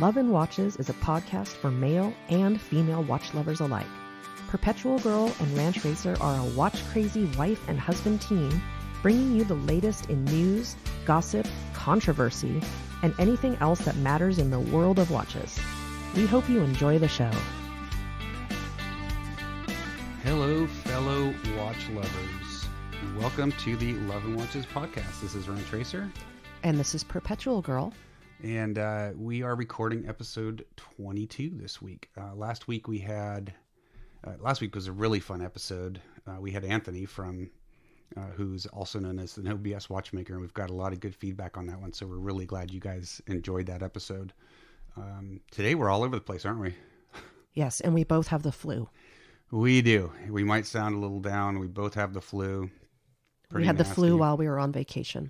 Love and Watches is a podcast for male and female watch lovers alike. Perpetual Girl and Ranch Racer are a watch-crazy wife and husband team bringing you the latest in news, gossip, controversy, and anything else that matters in the world of watches. We hope you enjoy the show. Hello, fellow watch lovers. Welcome to the Love and Watches podcast. This is Ranch Racer. And this is Perpetual Girl. And we are recording episode 22 this week. Last week was a really fun episode. We had Anthony from, who's also known as the No BS Watchmaker, and we've got a lot of good feedback on that one, so we're really glad you guys enjoyed that episode. Today we're all over the place, aren't we? Yes, and we both have the flu. We do. We might sound a little down. We both have the flu. We had the flu while we were on vacation.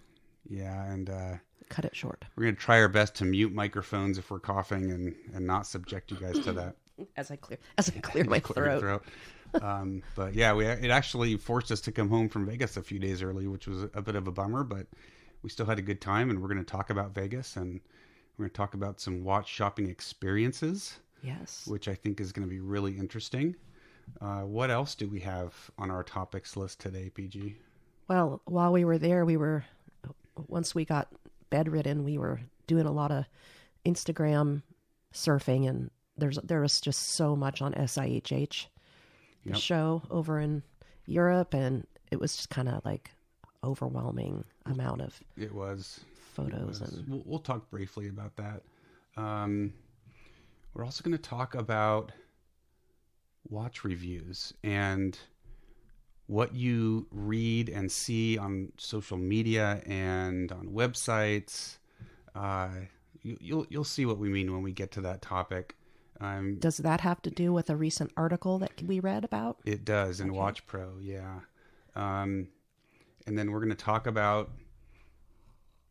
Yeah, and cut it short. We're going to try our best to mute microphones if we're coughing and not subject you guys to that. As I clear my throat. But yeah, it actually forced us to come home from Vegas a few days early, which was a bit of a bummer, but we still had a good time, and we're going to talk about Vegas, and we're going to talk about some watch shopping experiences. Yes. Which I think is going to be really interesting. What else do we have on our topics list today, PG? Well, while we were there, once we got bedridden, we were doing a lot of Instagram surfing, and there was just so much on SIHH, the show over in Europe, and it was just kind of like overwhelming amount of photos. And we'll talk briefly about that. We're also going to talk about watch reviews and what you read and see on social media and on websites. You'll see what we mean when we get to that topic. Does that have to do with a recent article that we read about? It does in Watch Pro, yeah. And then we're going to talk about,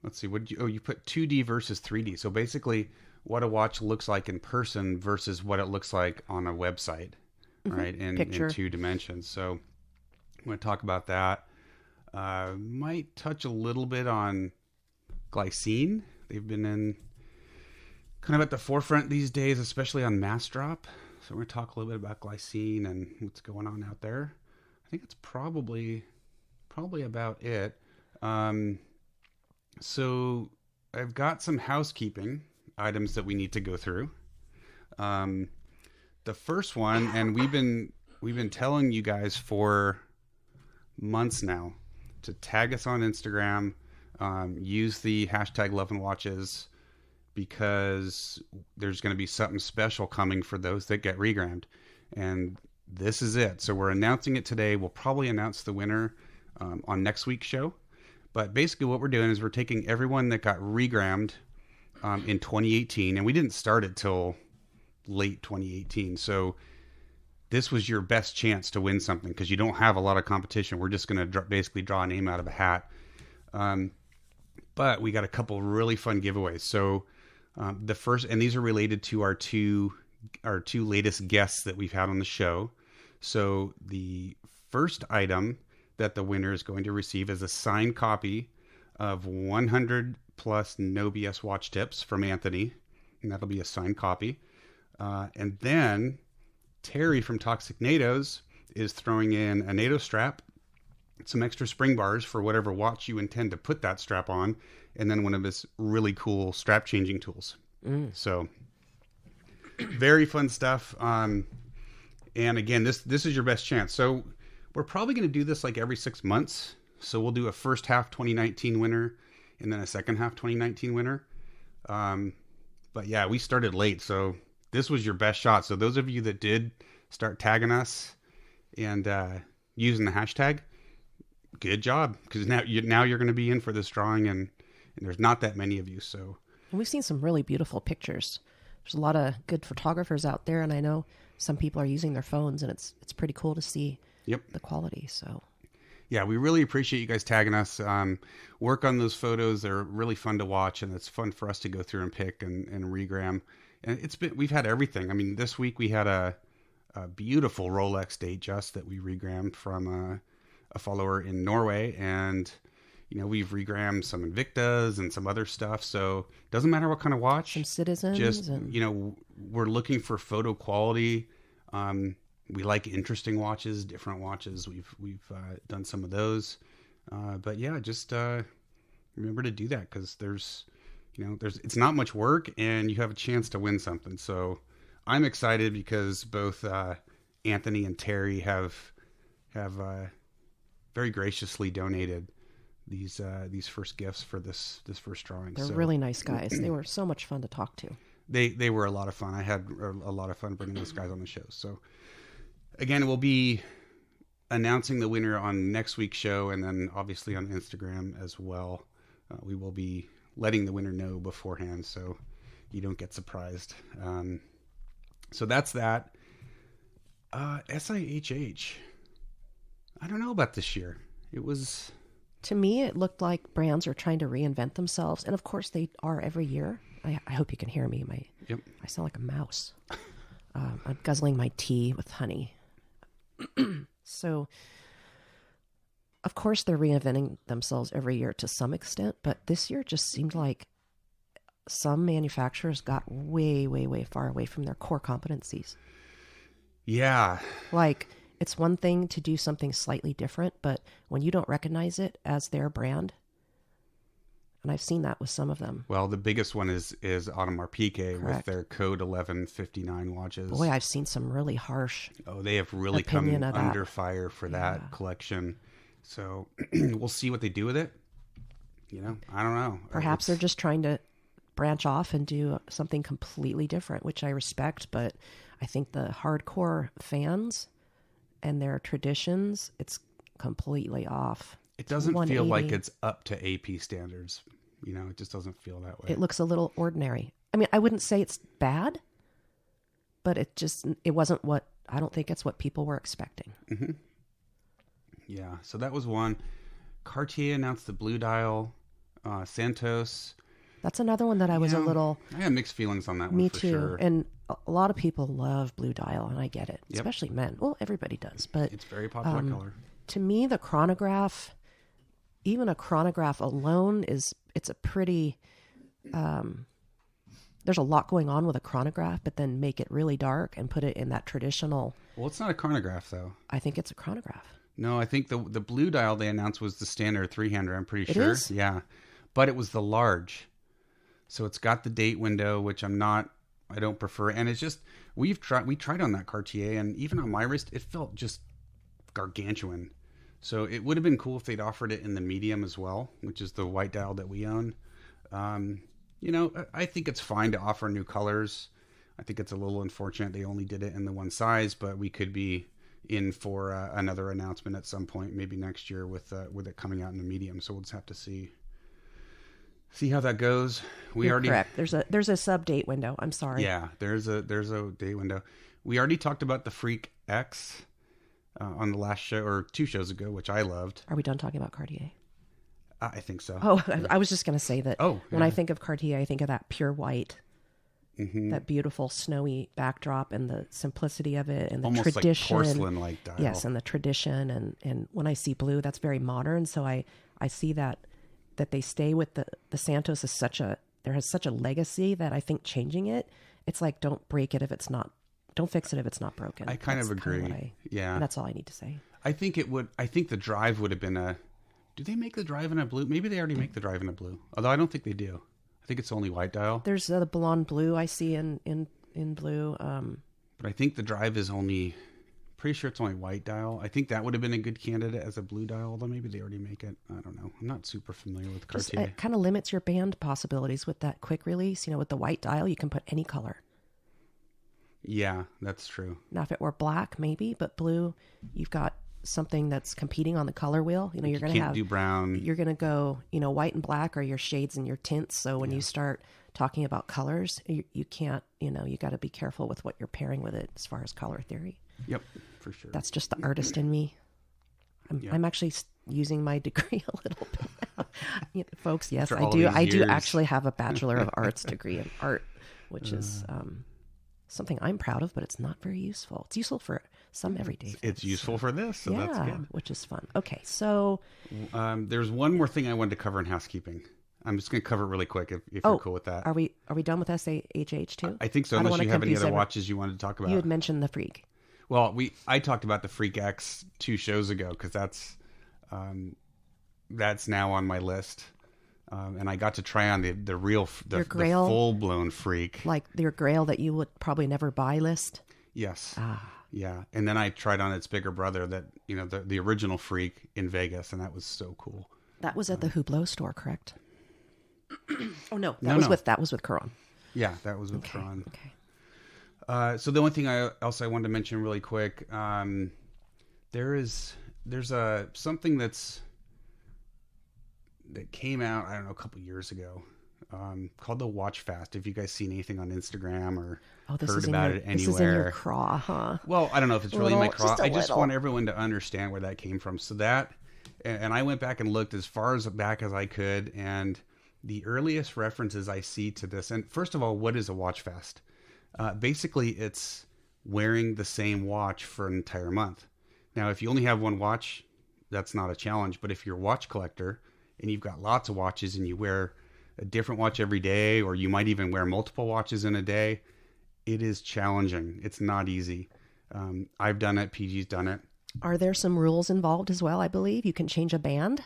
let's see, you put 2D versus 3D. So basically what a watch looks like in person versus what it looks like on a website, right? In two dimensions. So I'm going to talk about that. Might touch a little bit on glycine. They've been in kind of at the forefront these days, especially on mass drop. So we're going to talk a little bit about glycine and what's going on out there. I think it's probably about it. So I've got some housekeeping items that we need to go through. The first one, and we've been telling you guys for months now to tag us on Instagram, use the hashtag Love and Watches, because there's going to be something special coming for those that get regrammed, and this is it. So we're announcing it today. We'll probably announce the winner on next week's show, but basically what we're doing is we're taking everyone that got regrammed in 2018, and we didn't start it till late 2018, so this was your best chance to win something because you don't have a lot of competition. We're just going to basically draw a name out of a hat. But we got a couple really fun giveaways. So the first, and these are related to our two latest guests that we've had on the show. So the first item that the winner is going to receive is a signed copy of 100 plus No BS watch tips from Anthony, and that'll be a signed copy. And then Terry from Toxic NATOs is throwing in a NATO strap, some extra spring bars for whatever watch you intend to put that strap on, and then one of his really cool strap changing tools. So very fun stuff. And again, this is your best chance. So we're probably going to do this like every 6 months. So we'll do a first half 2019 winner and then a second half 2019 winner. But yeah, we started late, so this was your best shot. So those of you that did start tagging us and using the hashtag, good job, because now you're going to be in for this drawing, and there's not that many of you. So, and we've seen some really beautiful pictures. There's a lot of good photographers out there, and I know some people are using their phones, and it's pretty cool to see the quality. So yeah, we really appreciate you guys tagging us. Work on those photos. They're really fun to watch, and it's fun for us to go through and pick and regram. And we've had everything. I mean, this week we had a beautiful Rolex Datejust that we regrammed from a follower in Norway, and we've regrammed some Invictas and some other stuff. So it doesn't matter what kind of watch. Some Citizens. Just, we're looking for photo quality. We like interesting watches, different watches. We've done some of those. But yeah, just remember to do that, because it's not much work and you have a chance to win something. So I'm excited because both Anthony and Terry have very graciously donated these first gifts for this first drawing. They're really nice guys. They were so much fun to talk to. They were a lot of fun. I had a lot of fun bringing those guys on the show. So again, we'll be announcing the winner on next week's show, and then obviously on Instagram as well. We will be letting the winner know beforehand, so you don't get surprised. So that's that. SIHH. I don't know about this year. It was... To me, it looked like brands are trying to reinvent themselves. And of course they are every year. I hope you can hear me. Yep. I sound like a mouse. I'm guzzling my tea with honey. So, of course they're reinventing themselves every year to some extent. But this year just seemed like some manufacturers got way, way, way far away from their core competencies. Yeah. Like... It's one thing to do something slightly different, but when you don't recognize it as their brand, and I've seen that with some of them. Well, the biggest one is Audemars Piguet with their Code 1159 watches. Boy, I've seen some really harsh. Oh, they have really come under fire for that collection. So we'll see what they do with it. I don't know. Perhaps they're just trying to branch off and do something completely different, which I respect, but I think the hardcore fans and their traditions, it's completely off. It doesn't feel like it's up to AP standards. It just doesn't feel that way. It looks a little ordinary. I mean, I wouldn't say it's bad, but it wasn't I don't think it's what people were expecting. Mm-hmm. Yeah, so that was one. Cartier announced the Blue Dial, Santos. That's another one that I was a little... I have mixed feelings on that one. Me for too. Sure. And a lot of people love Blue Dial, and I get it. Yep. Especially men. Well, everybody does. But it's a very popular color. To me, the chronograph, even a chronograph alone, it's a pretty... there's a lot going on with a chronograph, but then make it really dark and put it in that traditional... Well, it's not a chronograph, though. I think it's a chronograph. No, I think the Blue Dial they announced was the standard 300, I'm pretty sure. It is? Yeah. But it was the large. So it's got the date window, which I don't prefer. And it's just, we tried on that Cartier, and even on my wrist, it felt just gargantuan. So it would have been cool if they'd offered it in the medium as well, which is the white dial that we own. I think it's fine to offer new colors. I think it's a little unfortunate they only did it in the one size, but we could be in for another announcement at some point, maybe next year with it coming out in the medium. So we'll just have to see how that goes. You're correct. There's a sub date window. I'm sorry. Yeah, there's a date window. We already talked about the Freak X on the last show or 2 shows ago, which I loved. Are we done talking about Cartier? I think so. Oh, I was just going to say that. Oh, when I think of Cartier, I think of that pure white, that beautiful snowy backdrop, and the simplicity of it, and the almost tradition, like porcelain-like dial. Yes, and the tradition, and when I see blue, that's very modern. So I see that they stay with the Santos is there has such a legacy that I think changing it's like, don't break it if it's not, don't fix it if it's not broken. I kind of agree. Yeah. And that's all I need to say. I think the drive would have been do they make the drive in a blue? Maybe they already make the drive in a blue. Although I don't think they do. I think it's only white dial. There's the blonde blue I see in blue. But I think the drive is pretty sure it's only white dial. I think that would have been a good candidate as a blue dial, although maybe they already make it. I don't know. I'm not super familiar with Cartier. It kind of limits your band possibilities with that quick release. With the white dial, you can put any color. Yeah, that's true. Now, if it were black, maybe, but blue, you've got something that's competing on the color wheel. You're going to do brown. You're going to go, white and black are your shades and your tints. So when you start talking about colors, you can't, you got to be careful with what you're pairing with it as far as color theory. Yep, for sure. That's just the artist in me. I'm actually using my degree a little bit. Folks, yes, I do. I do actually have a Bachelor of Arts degree in art, which is something I'm proud of, but it's not very useful. It's useful for some everyday things. It's useful for this, so that's good. Which is fun. Okay, so there's one more thing I wanted to cover in housekeeping. I'm just going to cover it really quick if you're cool with that. Are we done with SAHH too? I think so, unless you have any other watches you wanted to talk about. You had mentioned the Freak. Well, I talked about the Freak X 2 shows ago because that's now on my list. And I got to try on the real, the full-blown Freak. Like your Grail that you would probably never buy list? Yes. Yeah. And then I tried on its bigger brother, that the original Freak in Vegas, and that was so cool. That was at the Hublot store, correct? Oh no, that was with Caron. Yeah, that was with Caron. Okay. So the only thing I wanted to mention really quick, there's something that came out, I don't know, a couple years ago, called the Watch Fast. If you guys seen anything on Instagram or heard about it anywhere. This is in your craw, huh? Well, I don't know if it's really my craw. I just want everyone to understand where that came from. So that, and I went back and looked as far back as I could, and the earliest references I see to this, and first of all, what is a watch fast? Basically, it's wearing the same watch for an entire month. Now, if you only have one watch, that's not a challenge. But if you're a watch collector and you've got lots of watches and you wear a different watch every day, or you might even wear multiple watches in a day, it is challenging. It's not easy. I've done it. PG's done it. Are there some rules involved as well? I believe you can change a band.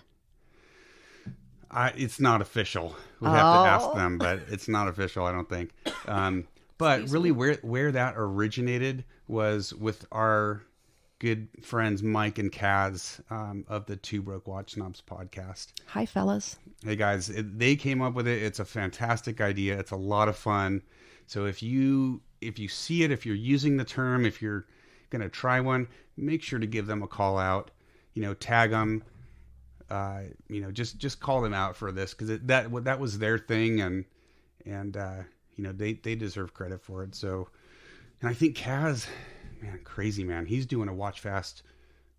It's not official. We'll have to ask them, but it's not official, I don't think. But really where that originated was with our good friends Mike and Kaz of the Two Broke Watch Snobs podcast. Hi, fellas. Hey, guys. They came up with it. It's a fantastic idea. It's a lot of fun. So if you see it, if you're using the term, if you're going to try one, make sure to give them a call out. Tag them. Just call them out for this, because that was their thing, and they deserve credit for it. So, and I think Kaz, man, crazy man, he's doing a watch fast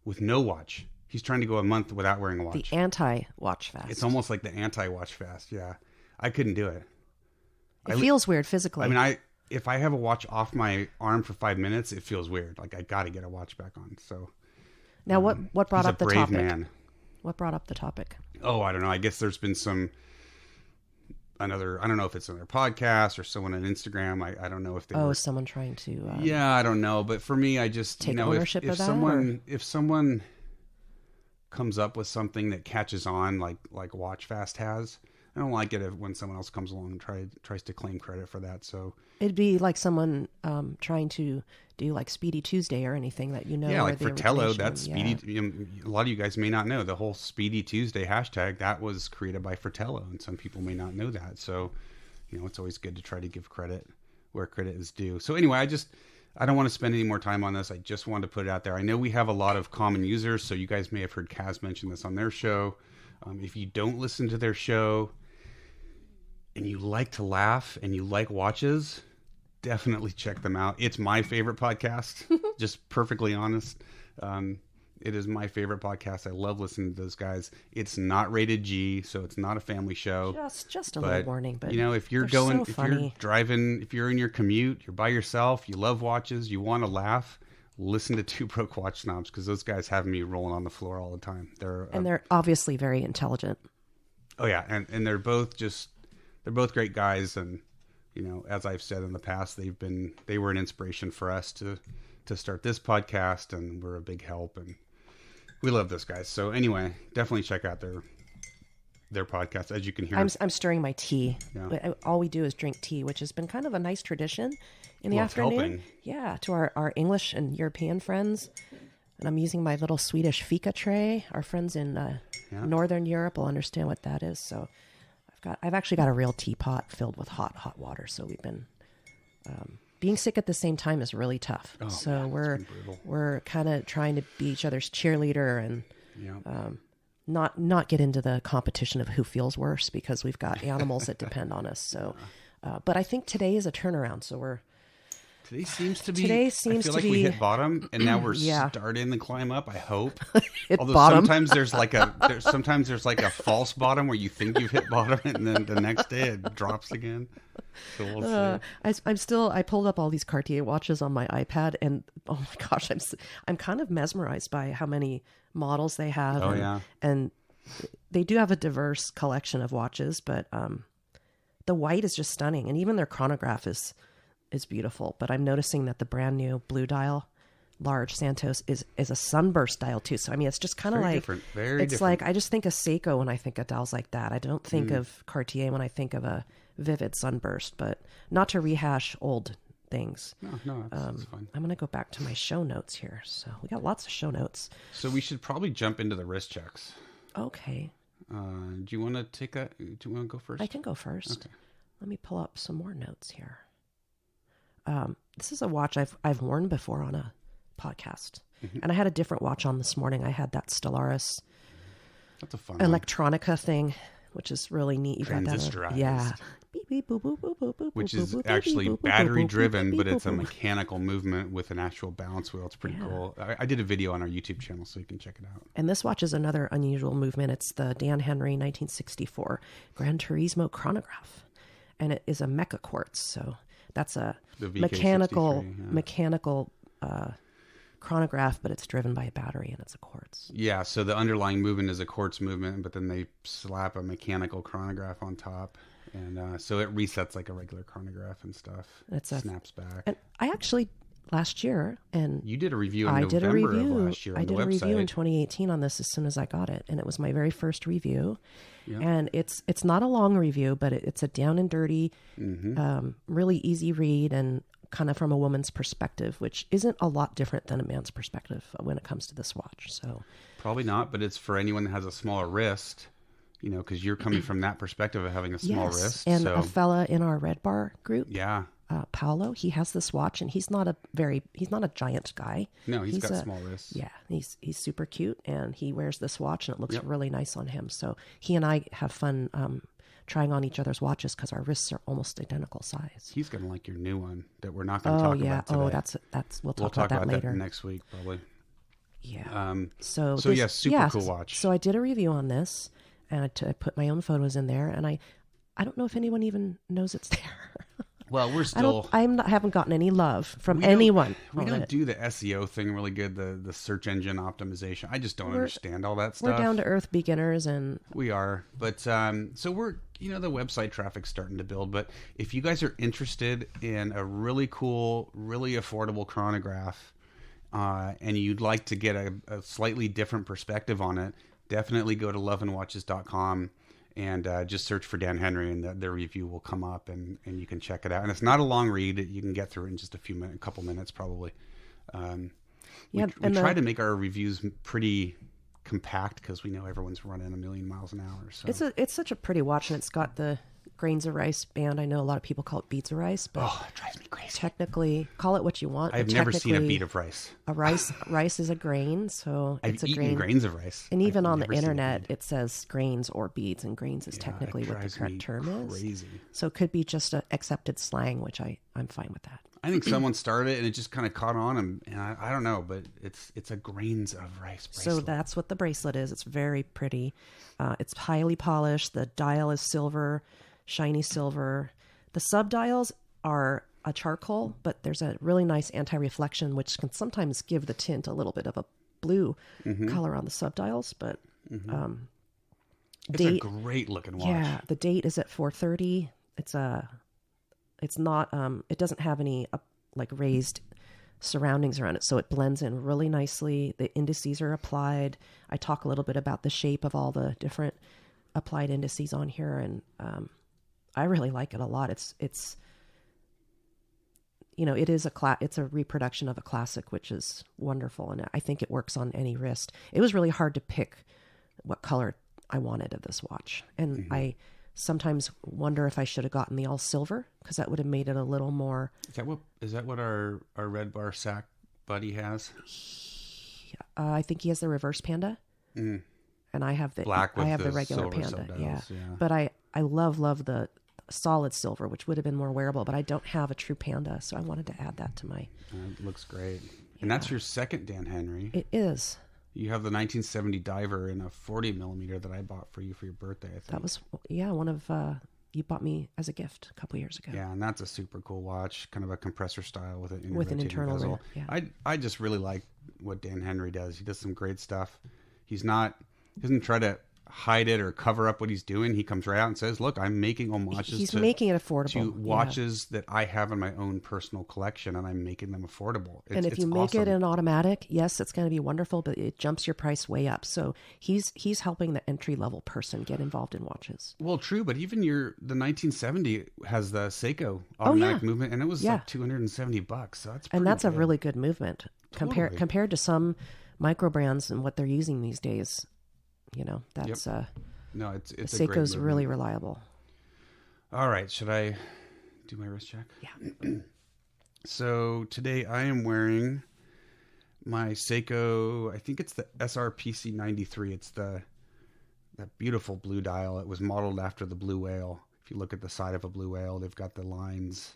with no watch. He's trying to go a month without wearing a watch. The anti-watch fast. It's almost like the anti-watch fast. Yeah, I couldn't do it. It feels weird physically. I mean, if I have a watch off my arm for 5 minutes, it feels weird. Like I got to get a watch back on. So now, what brought up the topic? He's a brave man. What brought up the topic? Oh, I don't know. I guess there's been I don't know if it's another podcast or someone on Instagram. I don't know if they were someone trying to. Yeah, I don't know. But for me, I just take ownership of that. If someone comes up with something that catches on, like Watch Fast has, I don't like it when someone else comes along and tries to claim credit for that. So it'd be like someone trying to do like Speedy Tuesday or anything that Yeah, like Fratello, that's Speedy. A lot of you guys may not know the whole Speedy Tuesday hashtag that was created by Fratello, and some people may not know that. So, it's always good to try to give credit where credit is due. So anyway, I don't want to spend any more time on this. I just wanted to put it out there. I know we have a lot of common users, so you guys may have heard Kaz mention this on their show. If you don't listen to their show and you like to laugh and you like watches, definitely check them out. It's my favorite podcast, just perfectly honest. It is my favorite podcast. I love listening to those guys. It's not rated G, so it's not a family show. Just a little warning, but if you're you're driving, if you're in your commute, you're by yourself, you love watches, you want to laugh, listen to Two Broke Watch Snobs, because those guys have me rolling on the floor all the time. They're obviously very intelligent. Oh yeah, and they're both great guys, and as I've said in the past, they were an inspiration for us to start this podcast, and we're a big help, and we love those guys. So anyway, definitely check out their podcast. As you can hear, I'm stirring my tea. Yeah. All we do is drink tea, which has been kind of a nice tradition in the afternoon. Helping. Yeah, to our English and European friends. And I'm using my little Swedish fika tray. Our friends in Northern Europe will understand what that is. So I've actually got a real teapot filled with hot water. So we've been being sick at the same time is really tough. Oh, so man, we're kind of trying to be each other's cheerleader and not get into the competition of who feels worse, because we've got animals that depend on us. So, but I think today is a turnaround. So Today seems I feel to like be we hit bottom, and now we're yeah. starting to climb up. I hope. Hit Although bottom. sometimes there's like a false bottom where you think you've hit bottom, and then the next day it drops again. So we'll see. I pulled up all these Cartier watches on my iPad, and oh my gosh, I'm kind of mesmerized by how many models they have. Oh, and, yeah. and they do have a diverse collection of watches, but the white is just stunning, and even their chronograph is beautiful. But I'm noticing that the brand new blue dial, large Santos, is a sunburst dial too. So I mean, it's just kind of like different. Very it's different. like I just think of Seiko when I think of dials like that. I don't think of Cartier when I think of a vivid sunburst. But not to rehash old things. No, that's fine. I'm gonna go back to my show notes here. So we got lots of show notes. So we should probably jump into the wrist checks. Okay. Do you want to take that? Do you want to go first? I can go first. Okay. Let me pull up some more notes here. This is a watch I've worn before on a podcast, and I had a different watch on this morning. I had that Stellaris That's a fun Electronica thing, which is really neat. You got that? Transistorized. Yeah. Which is actually battery driven, but it's a mechanical movement with an actual balance wheel. It's pretty cool. I did a video on our YouTube channel, so you can check it out. And this watch is another unusual movement. It's the Dan Henry 1964 Gran Turismo chronograph, and it is a mecha quartz. So that's a mechanical chronograph, but it's driven by a battery and it's a quartz. Yeah, so the underlying movement is a quartz movement, but then they slap a mechanical chronograph on top. And so it resets like a regular chronograph and stuff. It snaps back. And I actually, last year, and you did a review in November of last year on the website. I did a review in 2018 on this as soon as I got it. And it was my very first review. Yeah. And it's not a long review, but it's a down and dirty, really easy read, and kind of from a woman's perspective, which isn't a lot different than a man's perspective when it comes to this watch. So probably not, but it's for anyone that has a smaller wrist. You know, because you're coming from that perspective of having a small wrist. And a fella in our Red Bar group, Paolo, he has this watch, and he's not a giant guy. No, he's got small wrists. Yeah, he's super cute, and he wears this watch, and it looks really nice on him. So he and I have fun trying on each other's watches because our wrists are almost identical size. He's gonna like your new one that we're not gonna talk about today. Oh, that's we'll talk about that later next week probably. Yeah. So super cool watch. So I did a review on this. And I put my own photos in there, and I don't know if anyone even knows it's there. Well, we're still. I haven't gotten any love from anyone. We don't do the SEO thing really good. The search engine optimization. I just don't understand all that stuff. We're down to earth beginners, and we are. But so we're the website traffic's starting to build. But if you guys are interested in a really cool, really affordable chronograph, and you'd like to get a slightly different perspective on it. Definitely go to loveandwatches.com and just search for Dan Henry, and their review will come up, and you can check it out. And it's not a long read; you can get through it in just a couple minutes, probably. We try to make our reviews pretty compact because we know everyone's running a million miles an hour. So it's such a pretty watch, and it's got the grains of rice band. I know a lot of people call it beads of rice, but it drives me crazy. Technically, call it what you want. I've never seen a bead of rice. Rice is a grain, so I've eaten grains of rice. And even on the internet, it says grains or beads, and grains is technically what the correct term is. Crazy. So it could be just an accepted slang, which I'm fine with that. I think someone started it and it just kind of caught on, and I don't know, but it's a grains of rice bracelet. So that's what the bracelet is. It's very pretty. It's highly polished. The dial is silver. Shiny silver. The subdials are a charcoal, but there's a really nice anti-reflection, which can sometimes give the tint a little bit of a blue color on the subdials. But it's a great looking watch. Yeah, the date is at 4:30. It's not. It doesn't have any like raised surroundings around it, so it blends in really nicely. The indices are applied. I talk a little bit about the shape of all the different applied indices on here, and I really like it a lot. It's it is it's a reproduction of a classic, which is wonderful, and I think it works on any wrist. It was really hard to pick what color I wanted of this watch, and I sometimes wonder if I should have gotten the all silver because that would have made it a little more. Is that what our Red Bar Sack buddy has? I think he has the reverse panda. And I have the black with the regular panda. Subdials, But I love solid silver, which would have been more wearable, but I don't have a true Panda, so I wanted to add that to my... It looks great. And that's your second Dan Henry. It is. You have the 1970 Diver in a 40 millimeter that I bought for you for your birthday, I think. That was, one of... you bought me as a gift a couple years ago. Yeah, and that's a super cool watch, kind of a compressor style with an internal bezel. Yeah. I just really like what Dan Henry does. He does some great stuff. He doesn't try to hide it or cover up what he's doing. He comes right out and says, look, I'm making homages He's making it affordable to watches that I have in my own personal collection, and I'm making them affordable. And if you make it an automatic, yes, it's going to be wonderful, but it jumps your price way up. So he's helping the entry-level person get involved in watches. Well, true, but even the 1970 has the Seiko automatic movement, and it was like $270. So that's a really good movement compared to some micro brands and what they're using these days. That's no, it's Seiko's really reliable. All right, should I do my wrist check? Yeah. So today I am wearing my Seiko. I think it's the SRPC 93. It's that beautiful blue dial. It was modeled after the blue whale. If you look at the side of a blue whale, they've got the lines.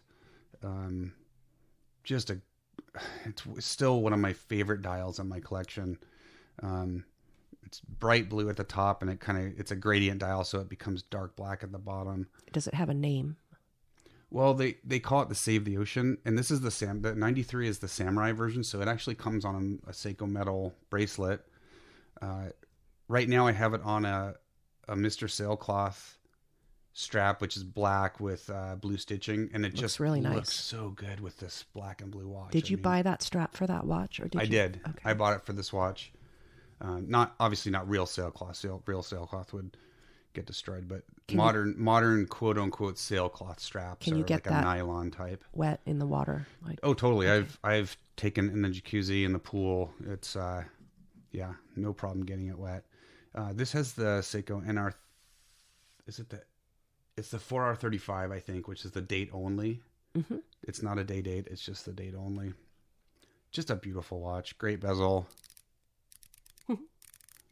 It's still one of my favorite dials in my collection. It's bright blue at the top, and it's a gradient dial, so it becomes dark black at the bottom. Does it have a name? Well, they call it the Save the Ocean, and this is the 93 is the Samurai version, so it actually comes on a Seiko metal bracelet. Right now I have it on a Mr. Sailcloth strap, which is black with blue stitching, and it just really nice. Looks so good with this black and blue watch. Did you buy that strap for that watch, or did I you? did. Okay. I bought it for this watch. Obviously not real sailcloth. Real sailcloth would get destroyed, but modern quote unquote sailcloth straps can you get like a nylon type. Wet in the water? Oh, totally. Okay. I've taken in the jacuzzi, in the pool. It's no problem getting it wet. This has the Seiko NR. It's the 4R35, I think, which is the date only. Mm-hmm. It's not a day date. It's just the date only. Just a beautiful watch. Great bezel.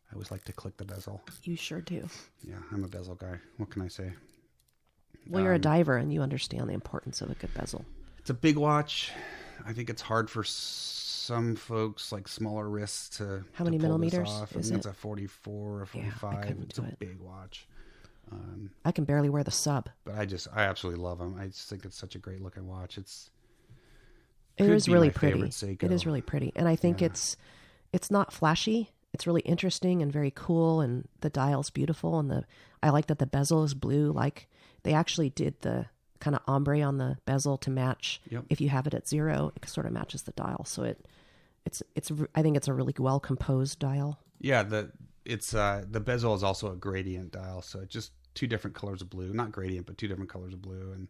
I always like to click the bezel. You sure do. Yeah, I'm a bezel guy. What can I say? Well, you're a diver, and you understand the importance of a good bezel. It's a big watch. I think it's hard for some folks, like smaller wrists, to How many millimeters off. I think it's a 44 or 45. It's a big watch. I can barely wear the sub. But I absolutely love them. I just think it's such a great looking watch. It is really pretty. It is really pretty. And I think it's not flashy. It's really interesting and very cool, and the dial's beautiful, and I like that the bezel is blue. Like they actually did the kind of ombre on the bezel to match. Yep. If you have it at 0, it sort of matches the dial. So I think it's a really well composed dial. Yeah, the bezel is also a gradient dial, so it's just two different colors of blue. Not gradient, but two different colors of blue, and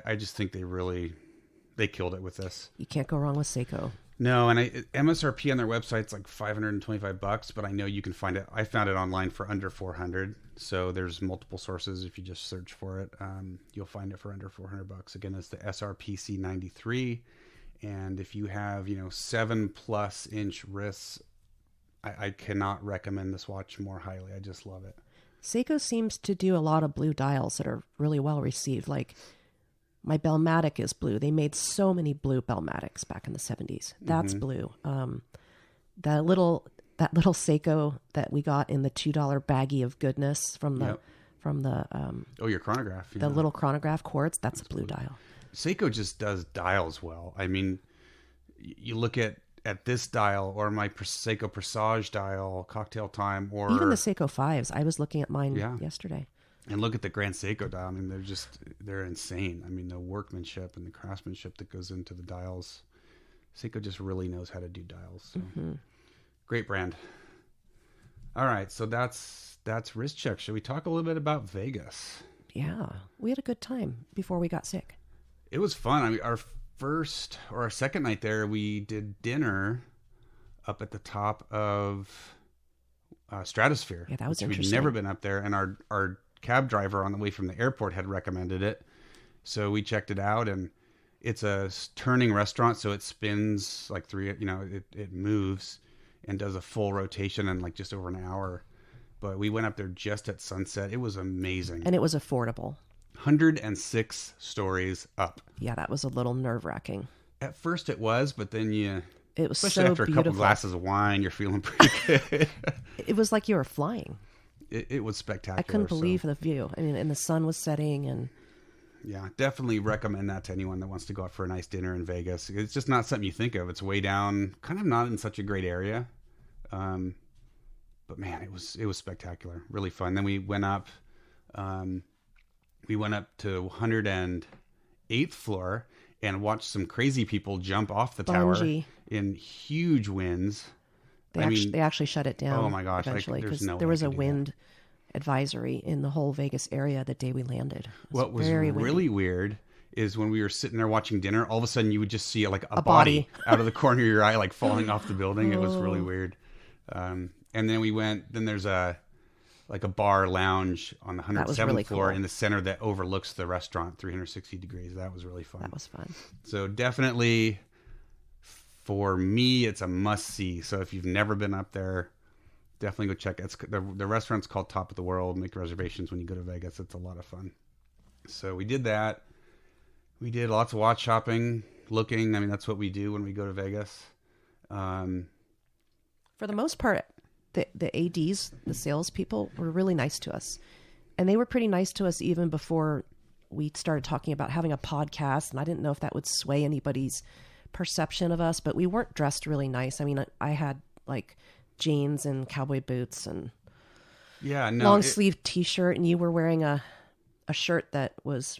I just think they killed it with this. You can't go wrong with Seiko. No, and MSRP on their website's like $525, but I know you can find it. I found it online for under $400. So there's multiple sources. If you just search for it, you'll find it for under $400. Again, it's the SRPC 93. And if you have, 7+ inch wrists, I cannot recommend this watch more highly. I just love it. Seiko seems to do a lot of blue dials that are really well received. Like my Bellmatic is blue. They made so many blue Bellmatics back in the 70s. That's blue. That little Seiko that we got in the $2 baggie of goodness from the your chronograph. The little chronograph quartz, that's a blue dial. Seiko just does dials well. I mean, you look at this dial or my Seiko Presage dial, Cocktail Time, or even the Seiko 5s. I was looking at mine yesterday. And look at the Grand Seiko dial. I mean, they're insane. I mean, the workmanship and the craftsmanship that goes into the dials. Seiko just really knows how to do dials. So. Great brand. All right, so that's wrist check. Should we talk a little bit about Vegas? Yeah, we had a good time before we got sick. It was fun. I mean, our second night there, we did dinner up at the top of Stratosphere. Yeah, that was interesting. We'd never been up there, and our cab driver on the way from the airport had recommended it. So we checked it out, and it's a turning restaurant. So it spins like it moves and does a full rotation in like just over an hour. But we went up there just at sunset. It was amazing. And it was affordable. 106 stories up. Yeah, that was a little nerve-wracking. At first it was, but then it was especially so after a beautiful. couple glasses of wine, you're feeling pretty good. It was like you were flying. It was spectacular. I couldn't believe the view. I mean, and the sun was setting, and yeah, definitely recommend that to anyone that wants to go out for a nice dinner in Vegas. It's just not something you think of. It's way down, kind of not in such a great area. But man, it was spectacular, really fun. Then we went up to 108th floor and watched some crazy people jump off the tower in huge winds. They actually shut it down. Oh my gosh! Eventually, because there was a wind advisory in the whole Vegas area the day we landed. What was really weird is when we were sitting there watching dinner, all of a sudden you would just see like a body out of the corner of your eye, like falling off the building. It was really weird. And then we went. Then there's a bar lounge on the 107th really floor cool. in the center that overlooks the restaurant 360 degrees. That was really fun. That was fun. So definitely, for me, it's a must-see. So if you've never been up there, definitely go check it. The restaurant's called Top of the World. Make reservations when you go to Vegas. It's a lot of fun. So we did that. We did lots of watch shopping, looking. I mean, that's what we do when we go to Vegas. For the most part, the ADs, the salespeople, were really nice to us. And they were pretty nice to us even before we started talking about having a podcast. And I didn't know if that would sway anybody's perception of us, but we weren't dressed really nice. I mean, I had like jeans and cowboy boots and long sleeve t-shirt, and you were wearing a shirt that was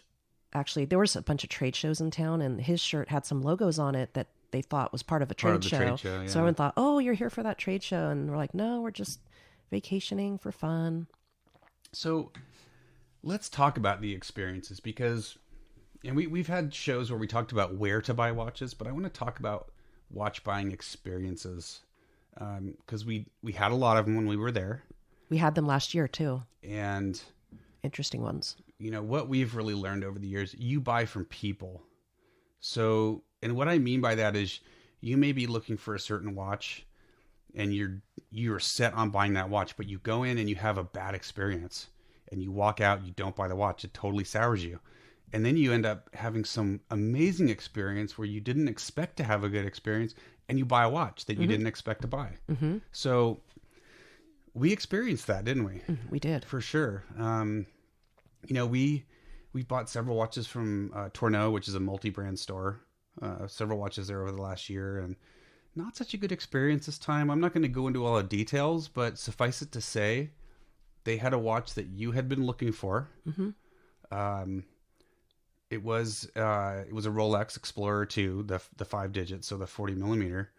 actually, there was a bunch of trade shows in town, and his shirt had some logos on it that they thought was part of a trade show. Yeah. So everyone thought, oh, you're here for that trade show. And we're like, no, we're just vacationing for fun. So let's talk about the experiences, because we've had shows where we talked about where to buy watches, but I want to talk about watch buying experiences, because we had a lot of them when we were there. We had them last year too. And interesting ones. You know, what we've really learned over the years, you buy from people. So, and what I mean by that is you may be looking for a certain watch and you're set on buying that watch, but you go in and you have a bad experience and you walk out, you don't buy the watch. It totally sours you. And then you end up having some amazing experience where you didn't expect to have a good experience, and you buy a watch that you didn't expect to buy. Mm-hmm. So we experienced that, didn't we? We did. For sure. You know, we bought several watches from Tourneau, which is a multi-brand store. Several watches there over the last year, and not such a good experience this time. I'm not going to go into all the details, but suffice it to say, they had a watch that you had been looking for. Mm-hmm. It was a Rolex Explorer 2, the 5 digits, so the 40 millimeter.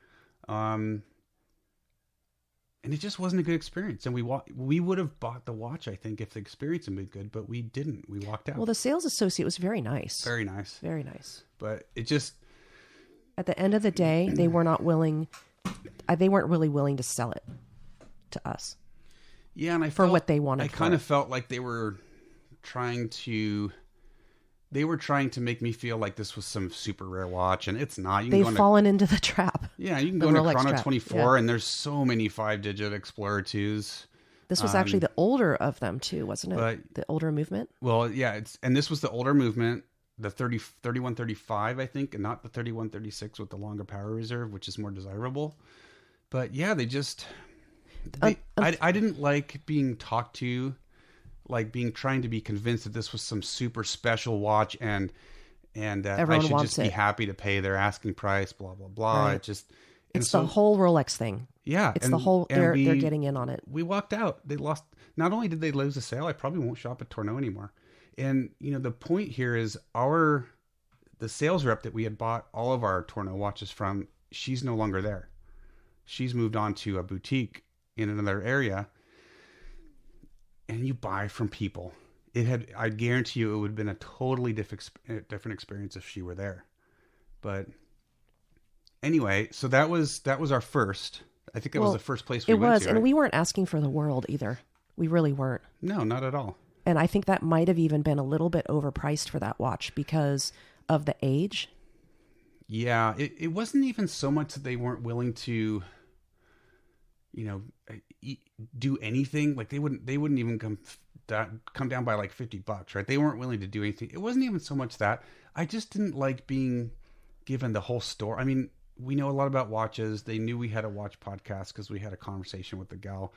And it just wasn't a good experience. And we would have bought the watch, I think, if the experience had been good, but we didn't. We walked out. Well, the sales associate was very nice. Very nice. Very nice. But it just... At the end of the day, they were not willing... They weren't really willing to sell it to us. Yeah, and what they wanted. I kind of felt like they were trying to make me feel like this was some super rare watch, and it's not. They've fallen into the trap. Yeah, you can go into Chrono 24, and there's so many 5-digit Explorer 2s. This was actually the older of them too, wasn't it? But, the older movement. Well, yeah, and this was the older movement, the 3135, I think, and not the 3136 with the longer power reserve, which is more desirable. But yeah, they just... I didn't like being talked to, like trying to be convinced that this was some super special watch and that everyone I should just be happy to pay their asking price, blah, blah, blah. Right. It's the whole Rolex thing. Yeah. It's the whole, they're getting in on it. We walked out. They lost, not only did they lose the sale, I probably won't shop at Tourneau anymore. And, you know, the point here is the sales rep that we had bought all of our Tourneau watches from, she's no longer there. She's moved on to a boutique in another area, and you buy from people. I guarantee you it would have been a totally different experience if she were there. But anyway, so that was our first. I think that was the first place we went to. It was, and we weren't asking for the world either. We really weren't. No, not at all. And I think that might have even been a little bit overpriced for that watch because of the age. Yeah, it wasn't even so much that they weren't willing to, you know, do anything. Like they wouldn't even come come down by like $50, right? They weren't willing to do anything. It wasn't even so much that. I just didn't like being given the whole story. I mean, we know a lot about watches. They knew we had a watch podcast because we had a conversation with the gal.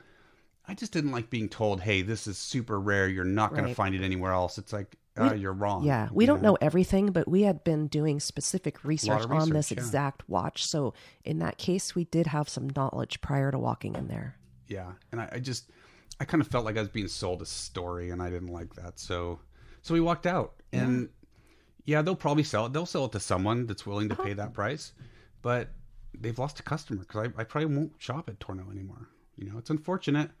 I just didn't like being told, hey, this is super rare. You're not going to find it anywhere else. It's like, you're wrong. Yeah, we don't know everything, but we had been doing specific research on this exact watch. So in that case, we did have some knowledge prior to walking in there. Yeah, and I kind of felt like I was being sold a story, and I didn't like that. So we walked out. And yeah, they'll probably sell it. They'll sell it to someone that's willing to pay that price. But they've lost a customer because I probably won't shop at Torno anymore. You know, it's unfortunate.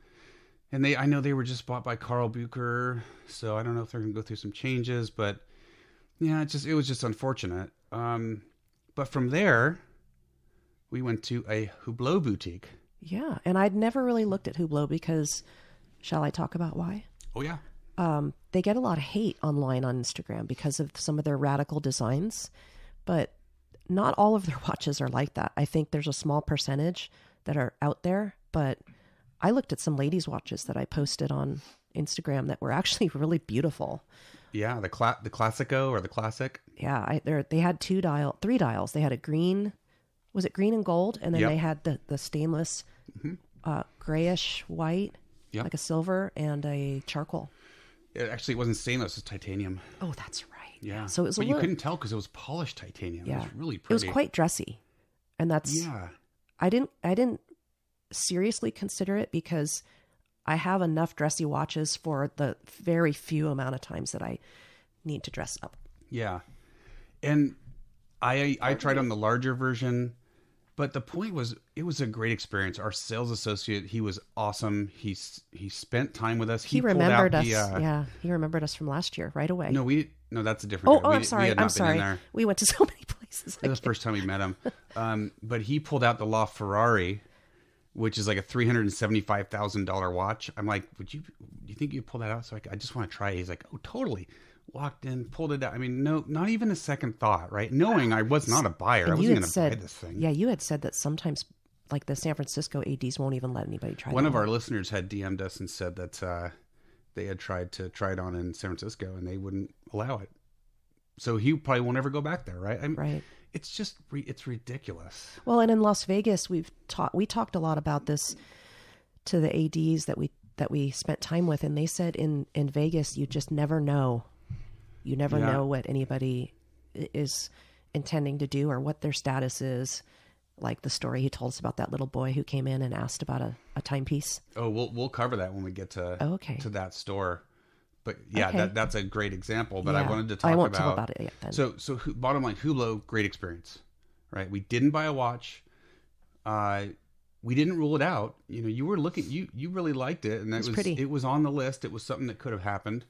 And I know they were just bought by Carl Bucher, so I don't know if they're going to go through some changes. But yeah, it was just unfortunate. But from there, we went to a Hublot boutique. Yeah, and I'd never really looked at Hublot because, shall I talk about why? Oh yeah. They get a lot of hate online on Instagram because of some of their radical designs, but not all of their watches are like that. I think there's a small percentage that are out there, but I looked at some ladies' watches that I posted on Instagram that were actually really beautiful. Yeah, the Classico or the Classic. Yeah, they had three dials. They had a green, was it green and gold? And then they had the stainless grayish white, like a silver, and a charcoal. It wasn't stainless, it was titanium. Oh, that's right. Yeah. So it was you couldn't tell because it was polished titanium. Yeah. It was really pretty. It was quite dressy. And that's, I didn't seriously consider it because I have enough dressy watches for the very few amount of times that I need to dress up. Yeah. And I tried on the larger version, but the point was, it was a great experience. Our sales associate, he was awesome. He spent time with us. He remembered us. He remembered us from last year right away. No, that's a different guy. I'm sorry. I'm sorry. We went to so many places. It was the first time we met him. But he pulled out the La Ferrari, which is like a $375,000 watch. I'm like, do you think you pull that out? So I just want to try it. He's like, oh, totally. Walked in, pulled it out. I mean, no, not even a second thought, right? Knowing I was not a buyer. I wasn't going to buy this thing. Yeah, you had said that sometimes like the San Francisco ADs won't even let anybody try it. One of our listeners had DM'd us and said that they had tried to try it on in San Francisco and they wouldn't allow it. So he probably won't ever go back there, right? Right. It's just, it's ridiculous. Well, and in Las Vegas, we talked a lot about this to the ADs that we spent time with, and they said in Vegas, you just never know. You never know what anybody is intending to do or what their status is. Like the story he told us about that little boy who came in and asked about a timepiece. Oh, we'll cover that when we get to to that store. But yeah, that's a great example. But I wanted to talk about. I won't tell about it yet. Then. So bottom line, Hublot, great experience, right? We didn't buy a watch. We didn't rule it out. You know, you were looking. You really liked it, and it was pretty. It was on the list. It was something that could have happened.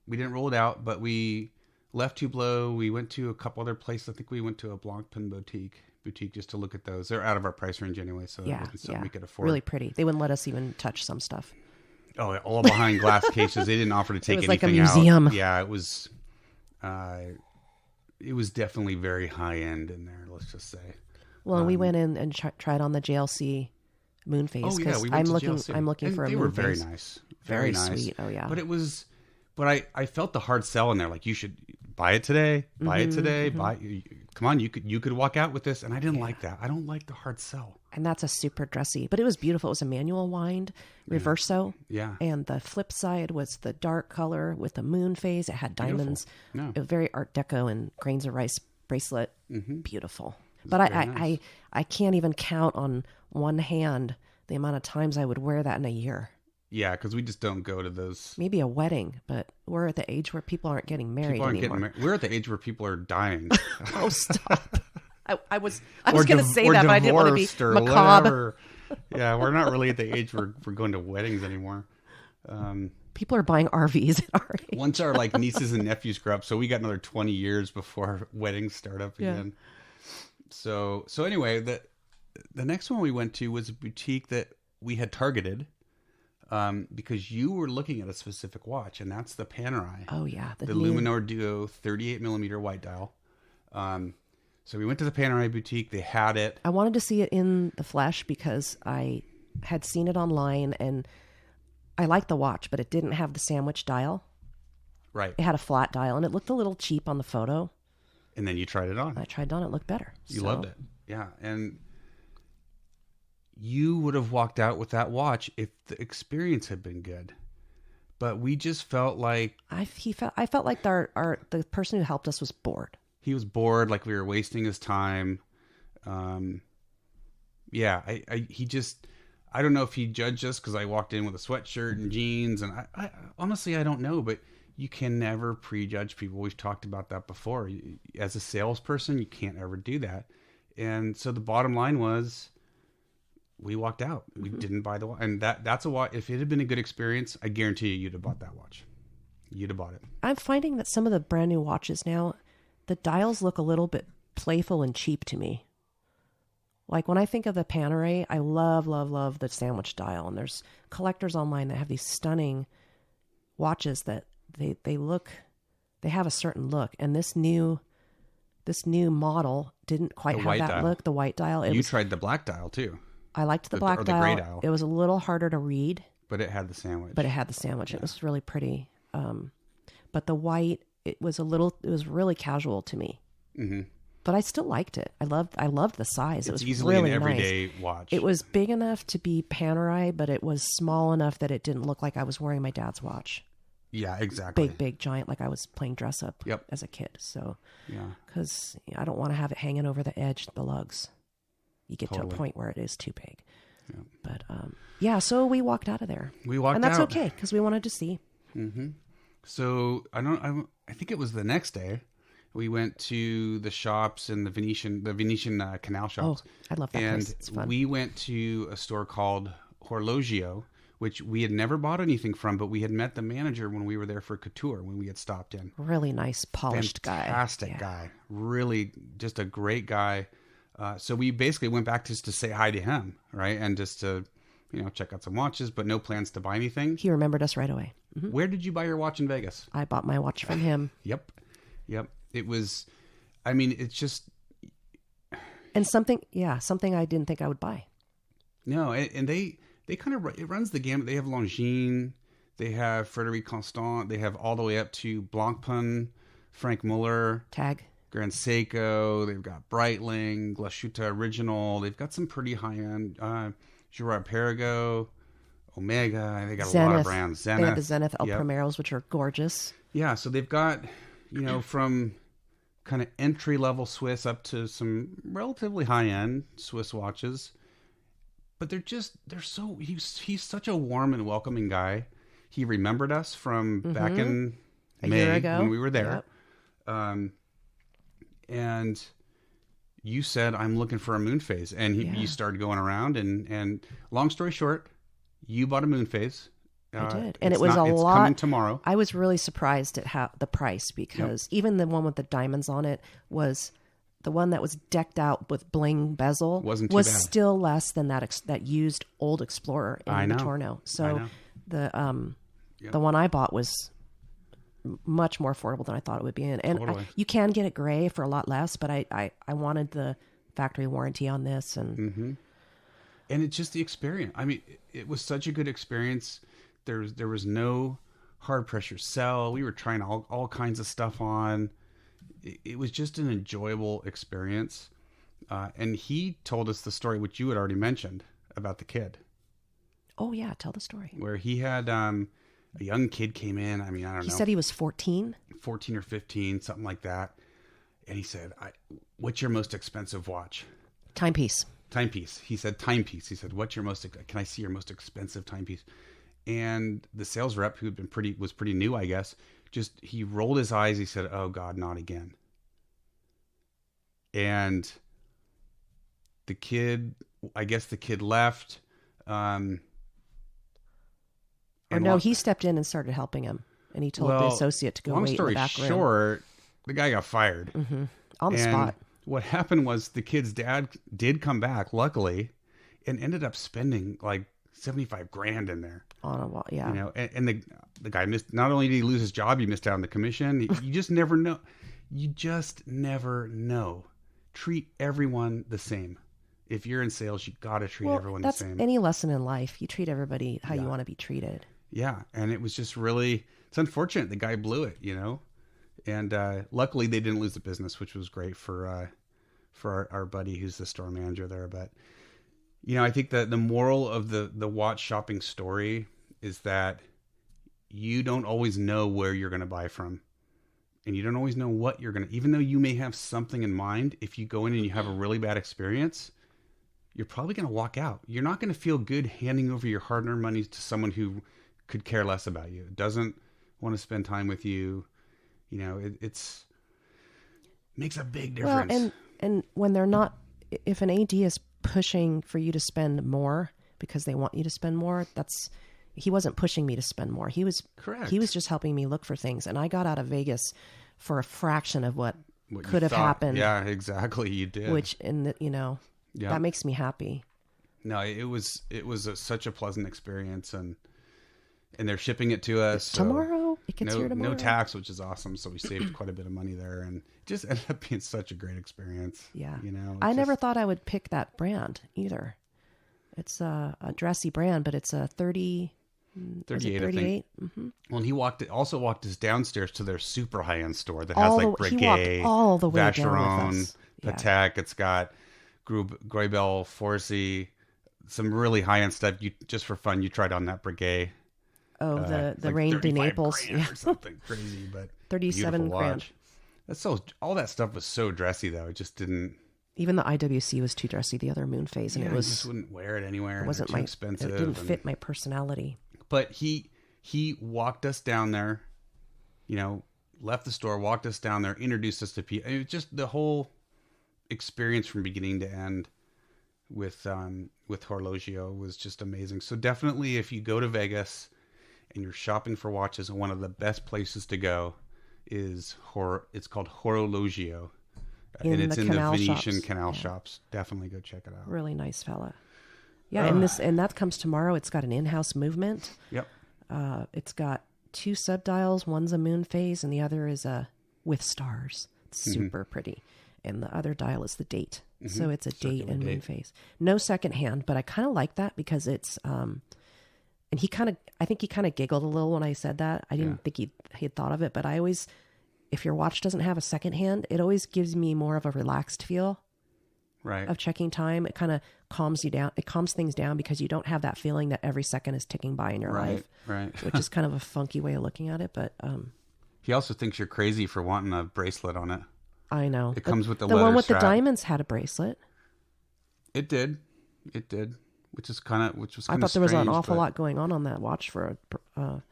We didn't rule it out, but we left Hublot. We went to a couple other places. I think we went to a Blancpain boutique just to look at those. They're out of our price range anyway, so it wasn't something we could afford. Really pretty. They wouldn't let us even touch some stuff. Oh, all behind glass cases. They didn't offer to take anything out. It was like a museum. Yeah, it was definitely very high end in there, let's just say. Well, and we went in and tried on the JLC Moonface. Oh yeah, we went to JLC. I'm looking for a Moonface. They were very nice. Very nice. Sweet. Oh yeah. But I felt the hard sell in there. Like, you should buy it today. Buy it today. Come on, you could walk out with this. And I didn't like that. I don't like the hard sell. And that's a super dressy, but it was beautiful. It was a manual wind reverso. Yeah. And the flip side was the dark color with the moon phase. It had diamonds. No. It was very Art Deco and grains of rice bracelet. Beautiful. But I can't even count on one hand the amount of times I would wear that in a year. Yeah, because we just don't go to those. Maybe a wedding, but we're at the age where people aren't getting married anymore. We're at the age where people are dying. Oh, stop. I was going to say that, but I didn't want to be macabre. Yeah, we're not really at the age where we're going to weddings anymore. People are buying RVs at our age. Once our nieces and nephews grow up, so we got another 20 years before weddings start up again. So anyway, the next one we went to was a boutique that we had targeted. Because you were looking at a specific watch, and that's the Panerai. Oh yeah, the Luminor Duo 38 millimeter white dial. So we went to the Panerai boutique. They had it. I wanted to see it in the flesh because I had seen it online, and I liked the watch, but it didn't have the sandwich dial. Right. It had a flat dial, and it looked a little cheap on the photo. And then you tried it on. I tried it on. It looked better. You loved it. Yeah. And you would have walked out with that watch if the experience had been good. But we just felt like... I felt like the person who helped us was bored. He was bored, like we were wasting his time. Yeah, he just... I don't know if he judged us because I walked in with a sweatshirt and jeans. And I honestly, I don't know. But you can never prejudge people. We've talked about that before. As a salesperson, you can't ever do that. And so the bottom line was... we walked out. We didn't buy the watch. And that's a watch. If it had been a good experience, I guarantee you'd have bought that watch. You'd have bought it. I'm finding that some of the brand new watches now, the dials look a little bit playful and cheap to me. Like when I think of the Panerai, I love, love, love the sandwich dial. And there's collectors online that have these stunning watches that they have a certain look. And this new model didn't quite have that look. The white dial. You tried the black dial too. I liked the black dial. Gray dial. It was a little harder to read. But it had the sandwich. Yeah. It was really pretty. But the white, it was really casual to me. Mm-hmm. But I still liked it. I loved the size. It was easily really an everyday nice. watch. It was big enough to be Panerai, but it was small enough that it didn't look like I was wearing my dad's watch. Yeah, exactly. Big, giant, like I was playing dress up as a kid. So, yeah, because I don't want to have it hanging over the edge, the lugs. You get to a point where it is too big. Yeah. But so we walked out of there. And that's okay because we wanted to see. Mm-hmm. So I think it was the next day. We went to the shops in the Venetian canal shops. Oh, I love that place. It's fun. We went to a store called Horlogio, which we had never bought anything from, but we had met the manager when we were there for Couture, when we had stopped in. Really nice, polished Fantastic guy. Really just a great guy. So we basically went back just to say hi to him, right? And just to, check out some watches, but no plans to buy anything. He remembered us right away. Mm-hmm. Where did you buy your watch in Vegas? I bought my watch from him. Yep. It was, it's just... And something I didn't think I would buy. No, and they kind of, it runs the gamut. They have Longines, they have Frédéric Constant, they have all the way up to Blancpain, Frank Muller. Tag. Grand Seiko, they've got Breitling, Glashütte Original, they've got some pretty high-end, Girard Perregaux, Omega, they got Zenith. A lot of brands. Zenith. They have the Zenith El Primeros, which are gorgeous. Yeah, so they've got, from kind of entry-level Swiss up to some relatively high-end Swiss watches. But he's such a warm and welcoming guy. He remembered us from back in May when we were there. Yep. And you said, I'm looking for a moon phase. And you started going around. And long story short, you bought a moon phase. I did. And it was it's coming tomorrow. I was really surprised at the price because even the one with the diamonds on it was the one that was decked out with bling bezel was still less than that used old Explorer in the Torno. So the one I bought was much more affordable than I thought it would be. And you can get it gray for a lot less, but I wanted the factory warranty on this. And it's just the experience. I mean, it was such a good experience. There was no hard pressure sell. We were trying all kinds of stuff on. It was just an enjoyable experience. And he told us the story, which you had already mentioned, about the kid. Oh, yeah. Tell the story. Where he had a young kid came in. I mean, I don't know. He said he was 14? 14 or 15, something like that. And he said, what's your most expensive watch? Timepiece. He said, timepiece. He said, can I see your most expensive timepiece? And the sales rep, who was pretty new, I guess, he rolled his eyes. He said, oh God, not again. And the kid left. He stepped in and started helping him. And he told the associate to go wait in the back room. Long story short, the guy got fired. Mm-hmm. On the spot. What happened was the kid's dad did come back, luckily, and ended up spending like $75,000 in there. On a wall, yeah. And the guy missed, not only did he lose his job, he missed out on the commission. You just never know. You just never know. Treat everyone the same. If you're in sales, you got to treat everyone the same. That's any lesson in life. You treat everybody how you want to be treated. Yeah, and it was just really, it's unfortunate the guy blew it, you know, and luckily they didn't lose the business, which was great for our buddy who's the store manager there. But you know, I think that the moral of the watch shopping story is that you don't always know where you're going to buy from, and you don't always know what you're going to, even though you may have something in mind. If you go in and you have a really bad experience, you're probably going to walk out. You're not going to feel good handing over your hard-earned money to someone who could care less about you, doesn't want to spend time with you. You know, it's makes a big difference. Well, and when they're not, if an AD is pushing for you to spend more because they want you to spend more, he wasn't pushing me to spend more. He was correct. He was just helping me look for things. And I got out of Vegas for a fraction of what could have thought. happened. Yeah, exactly. You did. Which, that makes me happy. No, it was such a pleasant experience, and they're shipping it to us tomorrow. It gets here tomorrow. No tax, which is awesome. So we saved quite a bit of money there, and it just ended up being such a great experience. Yeah, you know, I never thought I would pick that brand either. It's a dressy brand, but it's a 38. 38. Mm-hmm. Well, and he also walked us downstairs to their super high end store that has like Breguet, he walked all the way Vacheron, down with us. Patek. It's got Greubel, Forsey, some really high end stuff. You just for fun, you tried on that Breguet. Oh, the like Reine de Naples, or something crazy, but 37 grand. That's all that stuff was so dressy though. It just didn't. Even the IWC was too dressy. The other moon phase, and it was. I just wouldn't wear it anywhere. It wasn't too expensive. It didn't fit my personality. But he walked us down there, you know, left the store, walked us down there, introduced us to people. It was just the whole experience from beginning to end with Horologio was just amazing. So definitely, if you go to Vegas and you're shopping for watches, one of the best places to go is it's called Horologio. And it's in the Venetian canal shops. Definitely go check it out. Really nice fella. Yeah, and that comes tomorrow. It's got an in-house movement. Yep. It's got 2 subdials. One's a moon phase, and the other is a with stars. It's super pretty. And the other dial is the date. Mm-hmm. So it's a date and moon phase. No second hand, but I kind of like that because it's and I think he kind of giggled a little when I said that. I didn't think he had thought of it, but I always, if your watch doesn't have a second hand, it always gives me more of a relaxed feel. Right. Of checking time. It kind of calms you down. It calms things down because you don't have that feeling that every second is ticking by in your life. Right. Which is kind of a funky way of looking at it, but he also thinks you're crazy for wanting a bracelet on it. I know. It comes with the leather one with strap. The diamonds had a bracelet. It did. Which was kind of I thought there was an awful lot going on that watch for a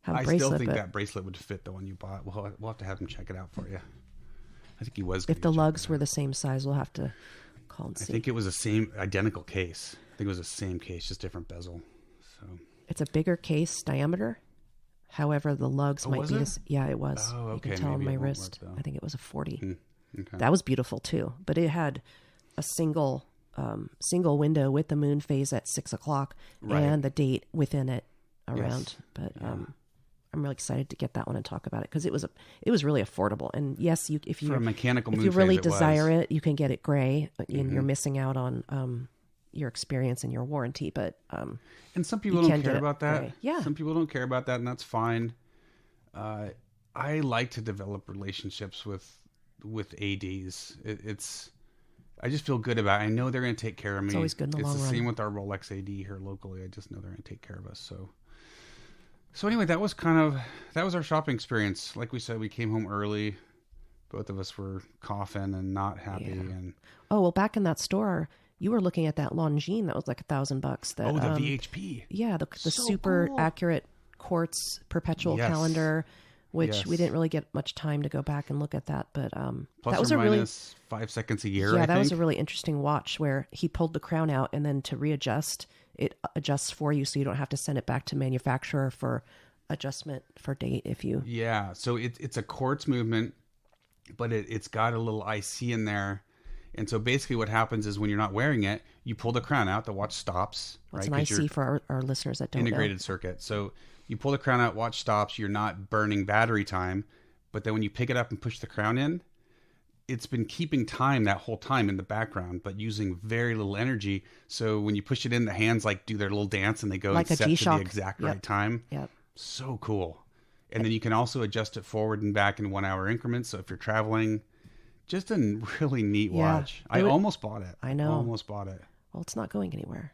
have a bracelet. I still think that bracelet would fit the one you bought. We'll have to have him check it out for you. I think he was. If the lugs were the same size, we'll have to call and see. I think it was the same identical case. I think it was the same case, just different bezel. So it's a bigger case diameter. However, the lugs might be. Yeah, it was. Oh, okay. You can tell on Maybe my wrist. I think it was a 40. Okay. That was beautiful too, but it had a single window with the moon phase at 6:00 and the date within it around. Yes. But I'm really excited to get that one and talk about it because it was really affordable. And yes, if you really desire it, you can get it gray, and you're missing out on your experience and your warranty. But and some people don't care about that. Gray. Yeah, some people don't care about that, and that's fine. I like to develop relationships with ADs. I just feel good about it. I know they're going to take care of me. It's always good in the long run. It's the same with our Rolex AD here locally. I just know they're going to take care of us. So anyway, that was our shopping experience. Like we said, we came home early. Both of us were coughing and not happy. Yeah. And back in that store, you were looking at that Longines that was like $1,000. The VHP. Yeah, the super accurate quartz perpetual calendar. Which we didn't really get much time to go back and look at that, but that was a really 5 seconds a year. Yeah, that was a really interesting watch where he pulled the crown out and then to readjust, it adjusts for you, so you don't have to send it back to manufacturer for adjustment for date if you. Yeah, so it's a quartz movement, but it's got a little IC in there, and so basically what happens is when you're not wearing it, you pull the crown out, the watch stops. What's an IC for our listeners that don't know? Integrated circuit. So you pull the crown out, watch stops, you're not burning battery time, but then when you pick it up and push the crown in, it's been keeping time that whole time in the background, but using very little energy. So when you push it in, the hands like do their little dance and they go Like and a set to G-Shock. the exact Yep. right time. Yep. So cool. And then you can also adjust it forward and back in 1 hour increments. So if you're traveling, just a really neat watch. I almost bought it. I know. Almost bought it. Well, it's not going anywhere.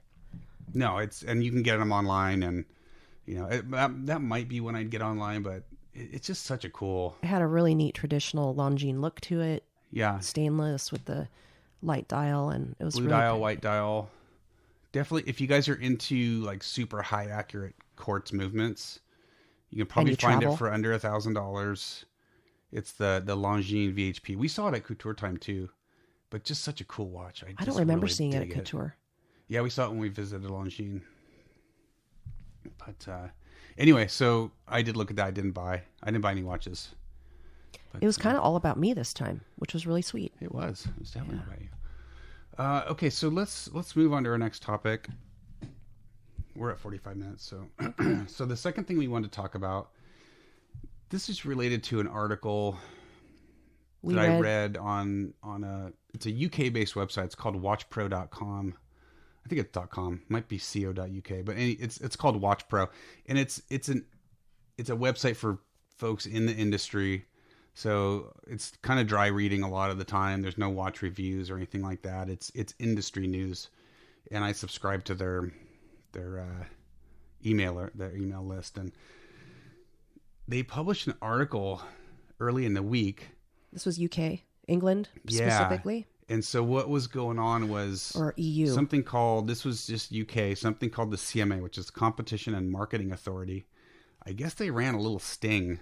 No, and you can get them online, and that might be when I'd get online, but it's just such a cool. It had a really neat traditional Longines look to it. Yeah. Stainless with the light dial, and it was Blue really dial, pretty. white dial. Definitely, if you guys are into like super high accurate quartz movements, you can probably find travel. it for under $1,000. It's the Longines VHP. We saw it at Couture Time too, but just such a cool watch. I don't remember seeing it at Couture. Yeah, we saw it when we visited Longines. But anyway, so I did look at that. I didn't buy any watches. But, It was kind of all about me this time, which was really sweet. It was definitely about you. Okay, so let's move on to our next topic. We're at 45 minutes, so so the second thing we wanted to talk about. This is related to an article I read on it's a UK based website. It's called watchpro.com. I think it's .com, might be co.uk, but it's called Watch Pro, and it's a website for folks in the industry. So it's kind of dry reading a lot of the time. There's no watch reviews or anything like that. It's industry news, and I subscribe to their email list, and they published an article early in the week. This was UK, England specifically. And so what was going on was or EU something called, this was just UK, something called the CMA, which is Competition and Marketing Authority. I guess they ran a little sting.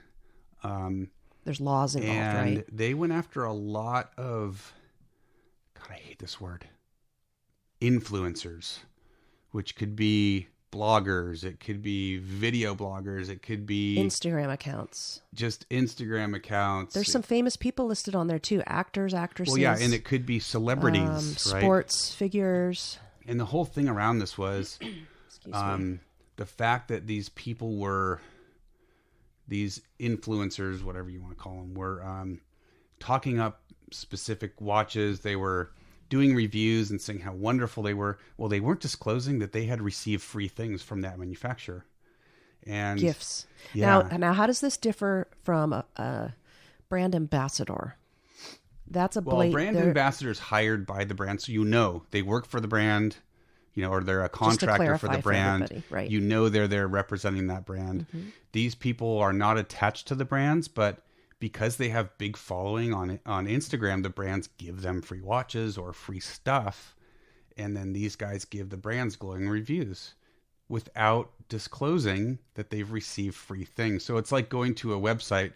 There's laws involved, and right? they went after a lot of, God, I hate this word, influencers, which could be bloggers, it could be video bloggers, it could be Instagram accounts. Just Instagram accounts. There's some famous people listed on there too, actors, actresses. Well, yeah, and it could be celebrities, right? Sports figures. And the whole thing around this was the fact that these people were, these influencers, whatever you want to call them, were talking up specific watches. They were doing reviews and saying how wonderful they were. Well, they weren't disclosing that they had received free things from that manufacturer. And gifts. Yeah. Now, how does this differ from a brand ambassador? That's a brand ambassadors hired by the brand, so they work for the brand, or they're a contractor for the brand. Right. They're there representing that brand. Mm-hmm. These people are not attached to the brands, but because they have big following on Instagram, the brands give them free watches or free stuff, and then these guys give the brands glowing reviews without disclosing that they've received free things. So it's like going to a website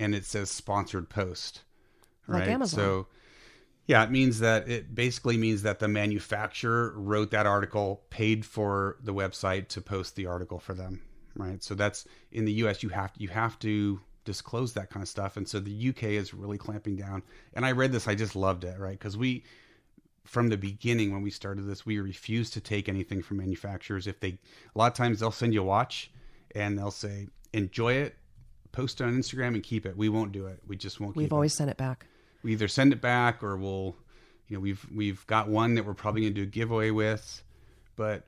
and it says sponsored post, right? Like Amazon. So yeah, it basically means that the manufacturer wrote that article, paid for the website to post the article for them, right? So that's in the US, you have to disclose that kind of stuff. And so the UK is really clamping down. And I read this, I just loved it, right? Because from the beginning, when we started this, we refused to take anything from manufacturers. A lot of times they'll send you a watch and they'll say, enjoy it, post it on Instagram and keep it. We won't do it. We just won't keep it. We've always sent it back. We either send it back or we've got one that we're probably going to do a giveaway with, but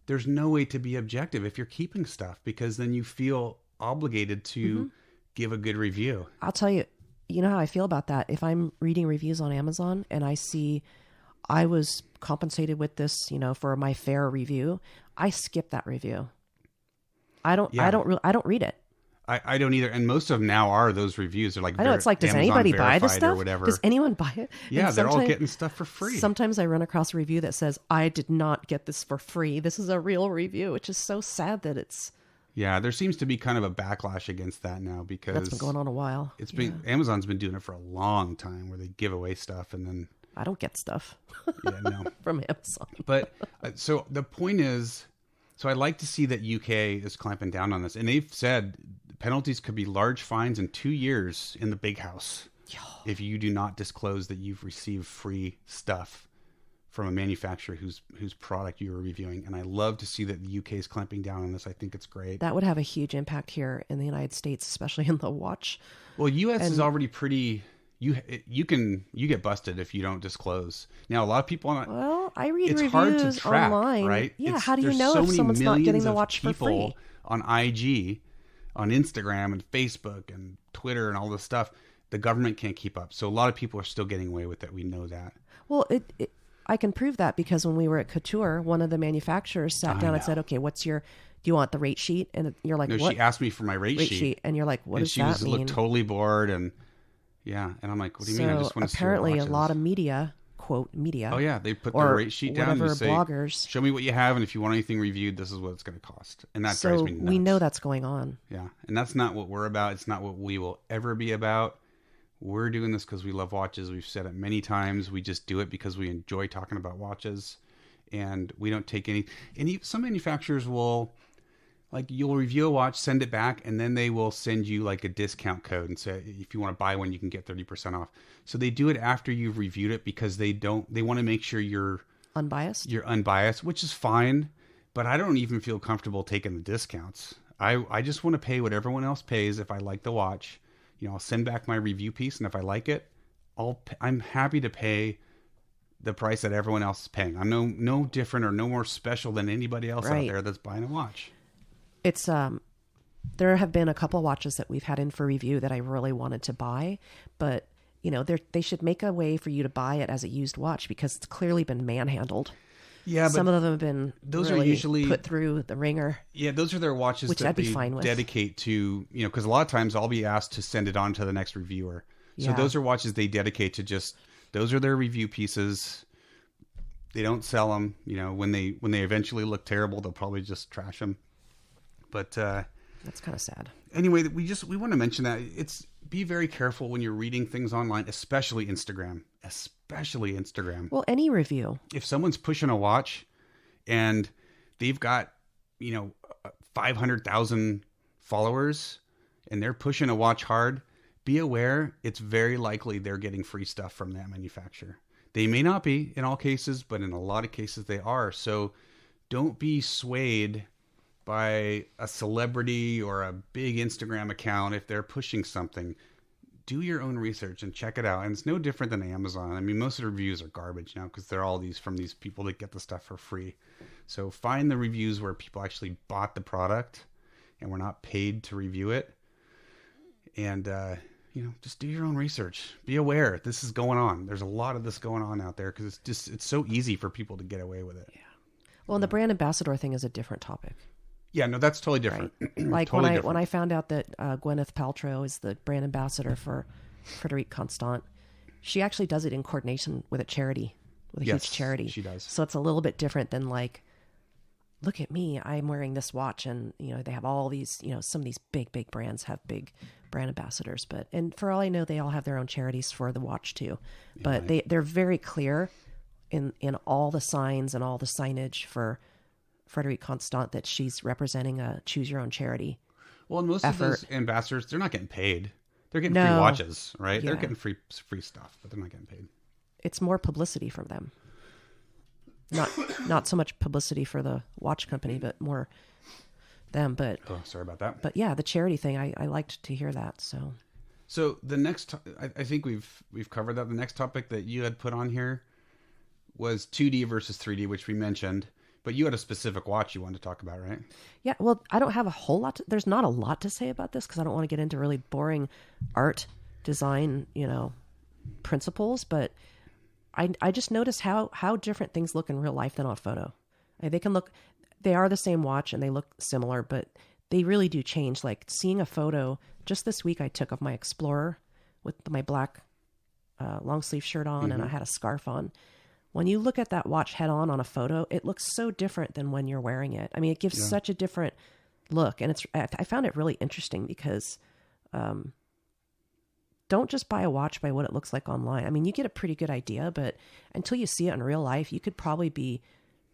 there's no way to be objective if you're keeping stuff, because then you feel obligated to give a good review. I'll tell you, you know how I feel about that. If I'm reading reviews on Amazon and I see I was compensated with this, for my fair review, I skip that review. I don't read it. I don't either. And most of them now are those reviews. They're like, I know, it's like, does Amazon anybody buy this verified stuff? or whatever. Does anyone buy it? Yeah, they're all getting stuff for free. Sometimes I run across a review that says, I did not get this for free. This is a real review, which is so sad that it's... Yeah, there seems to be kind of a backlash against that now, because that's been going on a while. Amazon's been doing it for a long time, where they give away stuff and then... I don't get stuff from Amazon. But so the point is, so I like to see that UK is clamping down on this, and they've said penalties could be large fines and 2 years in the big house if you do not disclose that you've received free stuff from a manufacturer whose product you are reviewing. And I love to see that the UK is clamping down on this. I think it's great. That would have a huge impact here in the United States, especially in the watch. Well, US is already pretty, You get busted if you don't disclose. Now, a lot of people on Well, I read it's reviews hard to track, online. right? Yeah, how do you there's know so if many someone's not getting millions the of watch for free? people on IG, on Instagram and Facebook and Twitter and all this stuff. The government can't keep up. So a lot of people are still getting away with it. We know that. Well, I can prove that because when we were at Couture, one of the manufacturers sat down and said, "Okay, do you want the rate sheet?" And you're like, No, "What?" she asked me for my rate sheet. And you're like, "What does she that mean?" looked totally bored and yeah. And I'm like, what do you mean? I just want to see apparently your a watches. lot of media, quote media. Oh yeah, they put or their rate sheet down and whatever say, bloggers. show me what you have, and if you want anything reviewed, this is what it's going to cost. And that drives me nuts. We know that's going on. Yeah, and that's not what we're about. It's not what we will ever be about. We're doing this because we love watches. We've said it many times. We just do it because we enjoy talking about watches, and we don't take any. Some manufacturers will, like, you'll review a watch, send it back, and then they will send you like a discount code and say, if you want to buy one, you can get 30% off. So they do it after you've reviewed it because they want to make sure you're unbiased. You're unbiased, which is fine, but I don't even feel comfortable taking the discounts. I just want to pay what everyone else pays if I like the watch. I'll send back my review piece, and if I like it, I'm happy to pay the price that everyone else is paying. I'm no different or no more special than anybody else out there that's buying a watch. It's there have been a couple watches that we've had in for review that I really wanted to buy, but they should make a way for you to buy it as a used watch because it's clearly been manhandled. Yeah, but some of them have been those really are usually put through the ringer. Yeah, those are their watches which that I'd be they fine with. dedicate to, because a lot of times I'll be asked to send it on to the next reviewer. So those are watches they dedicate to those are their review pieces. They don't sell them. When they eventually look terrible, they'll probably just trash them. But that's kind of sad. Anyway, we want to mention that be very careful when you're reading things online, especially Instagram. Well, any review. If someone's pushing a watch and they've got, 500,000 followers and they're pushing a watch hard, be aware it's very likely they're getting free stuff from that manufacturer. They may not be in all cases, but in a lot of cases they are. So don't be swayed by a celebrity or a big Instagram account if they're pushing something. Do your own research and check it out. And it's no different than Amazon. I mean, most of the reviews are garbage now because they're all from these people that get the stuff for free. So find the reviews where people actually bought the product and were not paid to review it. And, just do your own research. Be aware this is going on. There's a lot of this going on out there because it's so easy for people to get away with it. Yeah. Well, the brand ambassador thing is a different topic. Yeah, no, that's totally different. Right. Like totally when I found out that Gwyneth Paltrow is the brand ambassador for Frederique Constant, she actually does it in coordination with a charity, with a huge charity. She does. So it's a little bit different than like, look at me, I'm wearing this watch, and they have all these, some of these big brands have big brand ambassadors, and for all I know, they all have their own charities for the watch too. But they're very clear in all the signs and all the signage for Frederique Constant that she's representing a choose your own charity. Well, and most effort. of those ambassadors, they're not getting paid. They're getting free watches, right? Yeah. They're getting free stuff, but they're not getting paid. It's more publicity from them. Not so much publicity for the watch company, but more them. But sorry about that. But yeah, the charity thing, I liked to hear that. So the next, I think we've covered that. The next topic that you had put on here was 2D versus 3D, which we mentioned. But you had a specific watch you wanted to talk about, right? Yeah. Well, I don't have a whole lot. There's not a lot to say about this because I don't want to get into really boring art design, principles. But I just noticed how different things look in real life than on photo. They are the same watch and they look similar, but they really do change. Like seeing a photo just this week I took of my Explorer with my black long sleeve shirt on and I had a scarf on. When you look at that watch head on a photo, it looks so different than when you're wearing it. I mean, it gives such a different look. And I found it really interesting because don't just buy a watch by what it looks like online. I mean, you get a pretty good idea, but until you see it in real life, you could probably be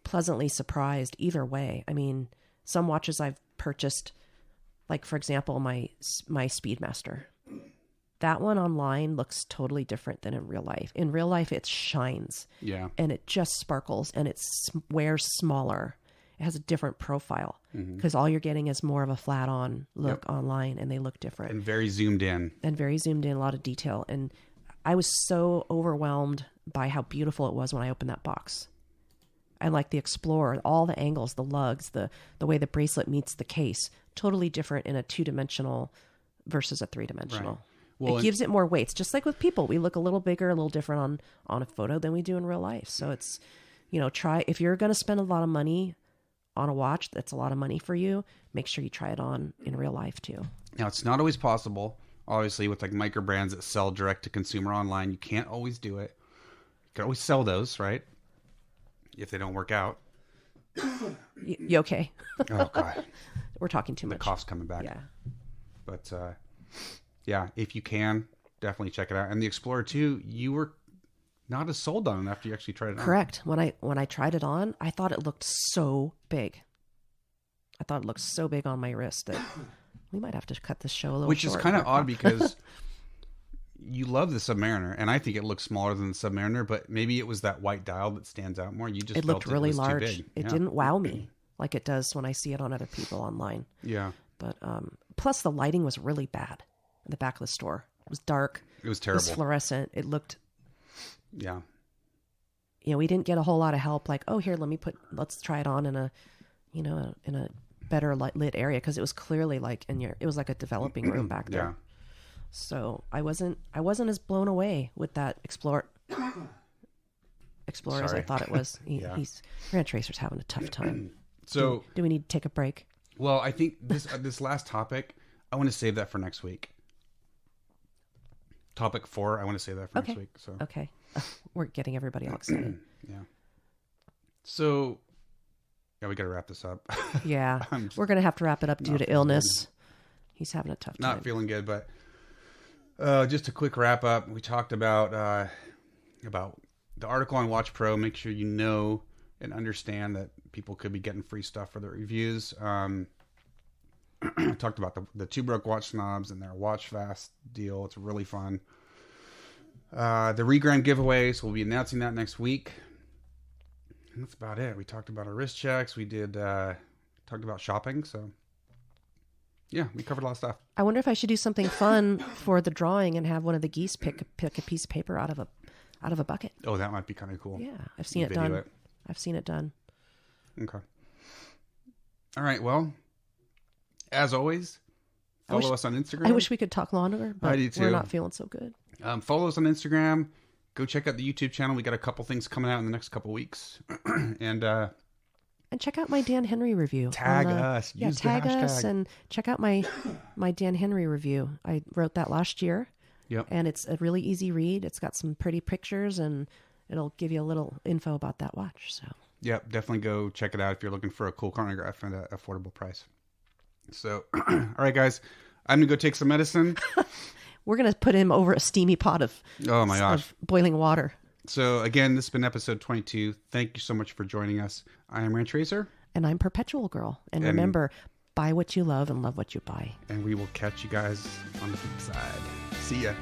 pleasantly surprised either way. I mean, some watches I've purchased, like for example, my Speedmaster. That one online looks totally different than in real life. In real life, it shines. Yeah. And it just sparkles and it wears smaller. It has a different profile because all you're getting is more of a flat on look online and they look different. And very zoomed in. A lot of detail. And I was so overwhelmed by how beautiful it was when I opened that box. And like the Explorer, all the angles, the lugs, the way the bracelet meets the case, totally different in a 2-dimensional versus a 3-dimensional. Right. Well, it gives it more weights. Just like with people, we look a little bigger, a little different on a photo than we do in real life. So it's, try, if you're going to spend a lot of money on a watch, that's a lot of money for you, make sure you try it on in real life too. Now, it's not always possible. Obviously, with like micro brands that sell direct to consumer online, you can't always do it. You can always sell those, right? If they don't work out. You okay? Oh, God. We're talking too much. The cough's coming back. Yeah. But, yeah, if you can, definitely check it out. And the Explorer 2, you were not as sold on it after you actually tried it on. Correct. When I tried it on, I thought it looked so big. I thought it looked so big on my wrist that we might have to cut this show a little Which short. is kind of odd because you love the Submariner, and I think it looks smaller than the Submariner, but maybe it was that white dial that stands out more. You just it felt looked really it was large. Too big. It didn't wow me like it does when I see it on other people online. Yeah. But plus the lighting was really bad in the back of the store. It was dark. It was terrible. It was fluorescent. It looked. Yeah. We didn't get a whole lot of help. Like, oh, here, let's try it on in a, in a better lit area, because it was clearly like it was like a developing room back there. Yeah. So I wasn't as blown away with that Explorer as I thought it was. Grant Tracer's having a tough time. So do we need to take a break? Well, I think this last topic, I want to save that for next week. Topic 4, I want to save that for next week. So okay, we're getting everybody all excited. Yeah. So yeah, we got to wrap this up. Yeah, we're gonna have to wrap it up due to illness. He's having a tough time. Not feeling good, but just a quick wrap up. We talked about the article on Watch Pro. Make sure you know and understand that people could be getting free stuff for their reviews. Talked about the Two Broke Watch Snobs and their Watch Fast deal. It's really fun. The Regram giveaways, we'll be announcing that next week. And that's about it. We talked about our wrist checks. We did talked about shopping. So yeah, we covered a lot of stuff. I wonder if I should do something fun for the drawing and have one of the geese pick a piece of paper out of a bucket. Oh, that might be kind of cool. Yeah, I've seen it done. I've seen it done. Okay. All right. Well, as always, follow us on Instagram. I wish we could talk longer, but I do too. We're not feeling so good. Follow us on Instagram. Go check out the YouTube channel. We got a couple things coming out in the next couple weeks. And check out my Dan Henry review. Tag us. Use tag the hashtag. us and check out my Dan Henry review. I wrote that last year. Yep. And it's a really easy read. It's got some pretty pictures, and it'll give you a little info about that watch. So yep, definitely go check it out if you're looking for a cool chronograph at an affordable price. So, all right, guys, I'm going to go take some medicine. We're going to put him over a steamy pot of boiling water. So, again, this has been episode 22. Thank you so much for joining us. I am Rant Tracer. And I'm Perpetual Girl. And remember, buy what you love and love what you buy. And we will catch you guys on the flip side. See ya.